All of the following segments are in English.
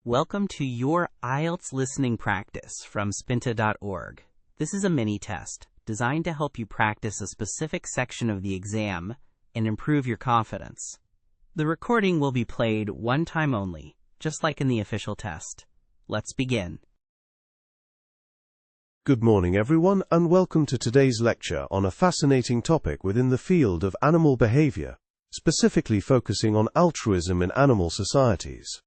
Welcome to your IELTS Listening Practice from Spinta.org. This is a mini-test designed to help you practice a specific section of the exam and improve your confidence. The recording will be played one time only, just like in the official test. Let's begin. Good morning everyone, and welcome to today's lecture on a fascinating topic within the field of animal behavior, specifically focusing on altruism in animal societies.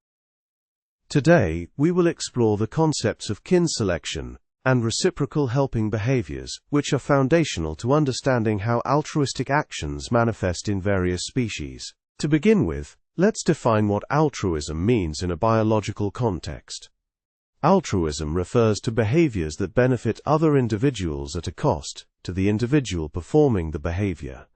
Today, we will explore the concepts of kin selection and reciprocal helping behaviors, which are foundational to understanding how altruistic actions manifest in various species. To begin with, let's define what altruism means in a biological context. Altruism refers to behaviors that benefit other individuals at a cost to the individual performing the behavior.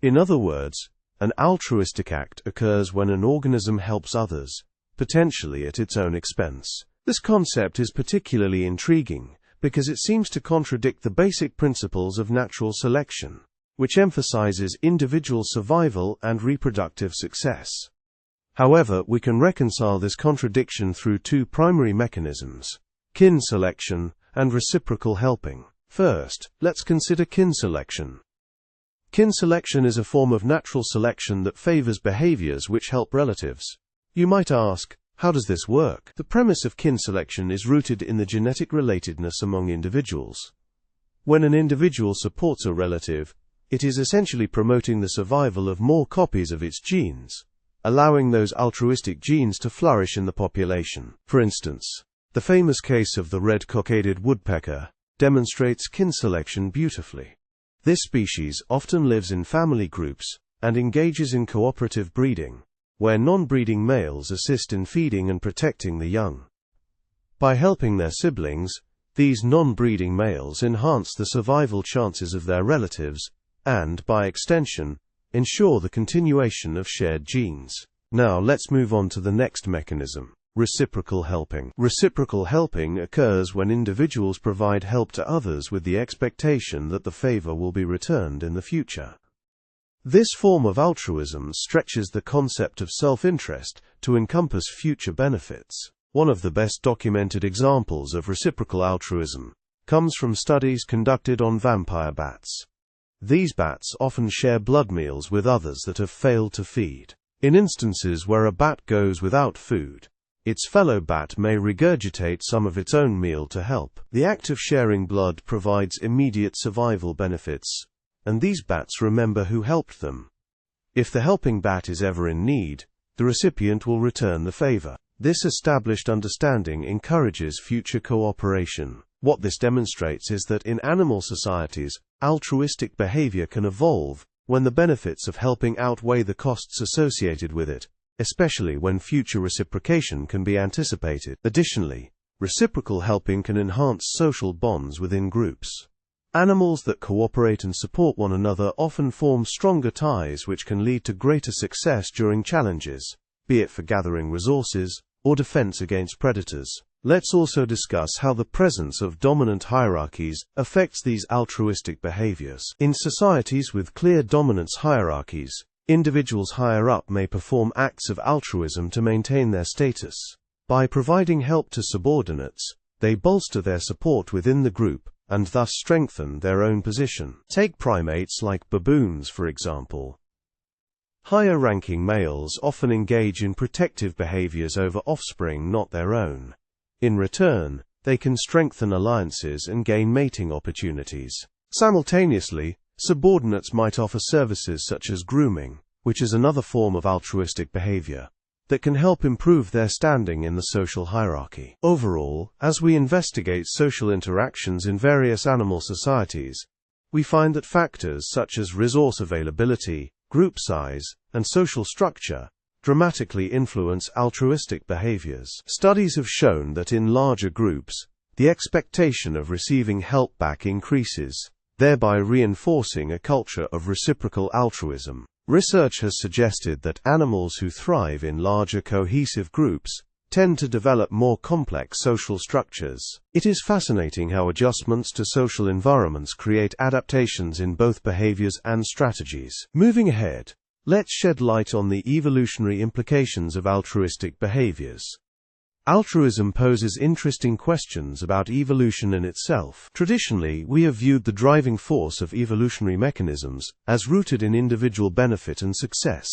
In other words, an altruistic act occurs when an organism helps others, potentially at its own expense. This concept is particularly intriguing because it seems to contradict the basic principles of natural selection, which emphasizes individual survival and reproductive success. However, we can reconcile this contradiction through two primary mechanisms: kin selection and reciprocal helping. First, let's consider kin selection. Kin selection is a form of natural selection that favors behaviors which help relatives. You might ask, how does this work? The premise of kin selection is rooted in the genetic relatedness among individuals. When an individual supports a relative, it is essentially promoting the survival of more copies of its genes, allowing those altruistic genes to flourish in the population. For instance, the famous case of the red-cockaded woodpecker demonstrates kin selection beautifully. This species often lives in family groups and engages in cooperative breeding, where non-breeding males assist in feeding and protecting the young. By helping their siblings, these non-breeding males enhance the survival chances of their relatives and, by extension, ensure the continuation of shared genes. Now let's move on to the next mechanism: reciprocal helping. Reciprocal helping occurs when individuals provide help to others with the expectation that the favor will be returned in the future. This form of altruism stretches the concept of self-interest to encompass future benefits. One of the best documented examples of reciprocal altruism comes from studies conducted on vampire bats. These bats often share blood meals with others that have failed to feed. In instances where a bat goes without food, its fellow bat may regurgitate some of its own meal to help. The act of sharing blood provides immediate survival benefits, and these bats remember who helped them. If the helping bat is ever in need, the recipient will return the favor. This established understanding encourages future cooperation. What this demonstrates is that in animal societies, altruistic behavior can evolve when the benefits of helping outweigh the costs associated with it, especially when future reciprocation can be anticipated. Additionally, reciprocal helping can enhance social bonds within groups. Animals that cooperate and support one another often form stronger ties, which can lead to greater success during challenges, be it for gathering resources or defense against predators. Let's also discuss how the presence of dominant hierarchies affects these altruistic behaviors. In societies with clear dominance hierarchies, individuals higher up may perform acts of altruism to maintain their status. By providing help to subordinates, they bolster their support within the group and thus strengthen their own position. Take primates like baboons, for example. Higher-ranking males often engage in protective behaviors over offspring not their own. In return, they can strengthen alliances and gain mating opportunities. Simultaneously, subordinates might offer services such as grooming, which is another form of altruistic behavior, that can help improve their standing in the social hierarchy. Overall, as we investigate social interactions in various animal societies, we find that factors such as resource availability, group size, and social structure dramatically influence altruistic behaviors. Studies have shown that in larger groups, the expectation of receiving help back increases, thereby reinforcing a culture of reciprocal altruism. Research has suggested that animals who thrive in larger cohesive groups tend to develop more complex social structures. It is fascinating how adjustments to social environments create adaptations in both behaviors and strategies. Moving ahead, let's shed light on the evolutionary implications of altruistic behaviors. Altruism poses interesting questions about evolution in itself. Traditionally, we have viewed the driving force of evolutionary mechanisms as rooted in individual benefit and success.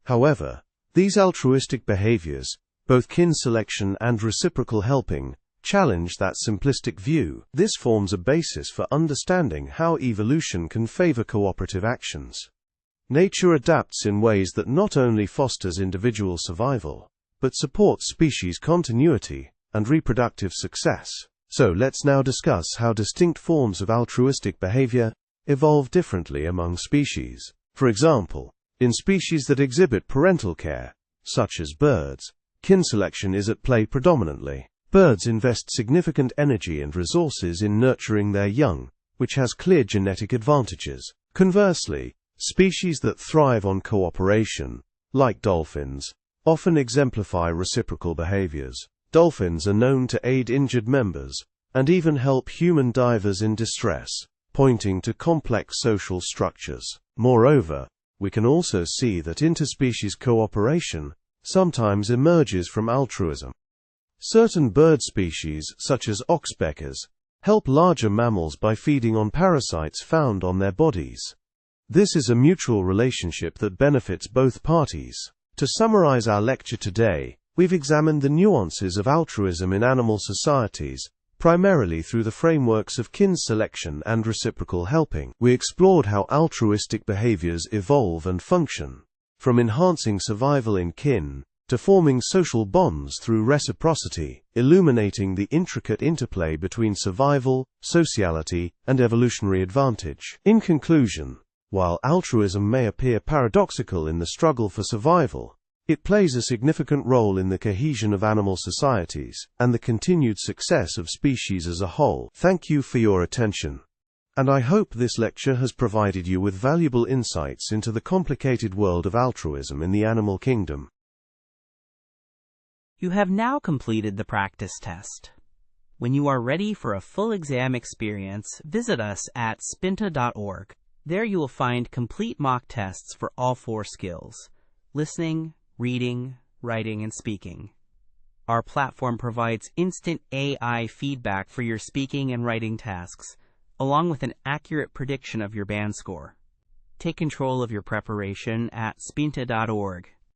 However, these altruistic behaviors, both kin selection and reciprocal helping, challenge that simplistic view. This forms a basis for understanding how evolution can favor cooperative actions. Nature adapts in ways that not only fosters individual survival, but supports species continuity and reproductive success. So let's now discuss how distinct forms of altruistic behavior evolve differently among species. For example, in species that exhibit parental care, such as birds, kin selection is at play predominantly. Birds invest significant energy and resources in nurturing their young, which has clear genetic advantages. Conversely, species that thrive on cooperation, like dolphins, often exemplify reciprocal behaviors. Dolphins are known to aid injured members, and even help human divers in distress, pointing to complex social structures. Moreover, we can also see that interspecies cooperation sometimes emerges from altruism. Certain bird species, such as oxpeckers, help larger mammals by feeding on parasites found on their bodies. This is a mutual relationship that benefits both parties. To summarize our lecture today, we've examined the nuances of altruism in animal societies, primarily through the frameworks of kin selection and reciprocal helping. We explored how altruistic behaviors evolve and function, from enhancing survival in kin to forming social bonds through reciprocity, illuminating the intricate interplay between survival, sociality, and evolutionary advantage. In conclusion, while altruism may appear paradoxical in the struggle for survival, it plays a significant role in the cohesion of animal societies and the continued success of species as a whole. Thank you for your attention, and I hope this lecture has provided you with valuable insights into the complicated world of altruism in the animal kingdom. You have now completed the practice test. When you are ready for a full exam experience, visit us at Spinta.org. There you will find complete mock tests for all 4 skills: listening, reading, writing, and speaking. Our platform provides instant AI feedback for your speaking and writing tasks, along with an accurate prediction of your band score. Take control of your preparation at Spinta.org.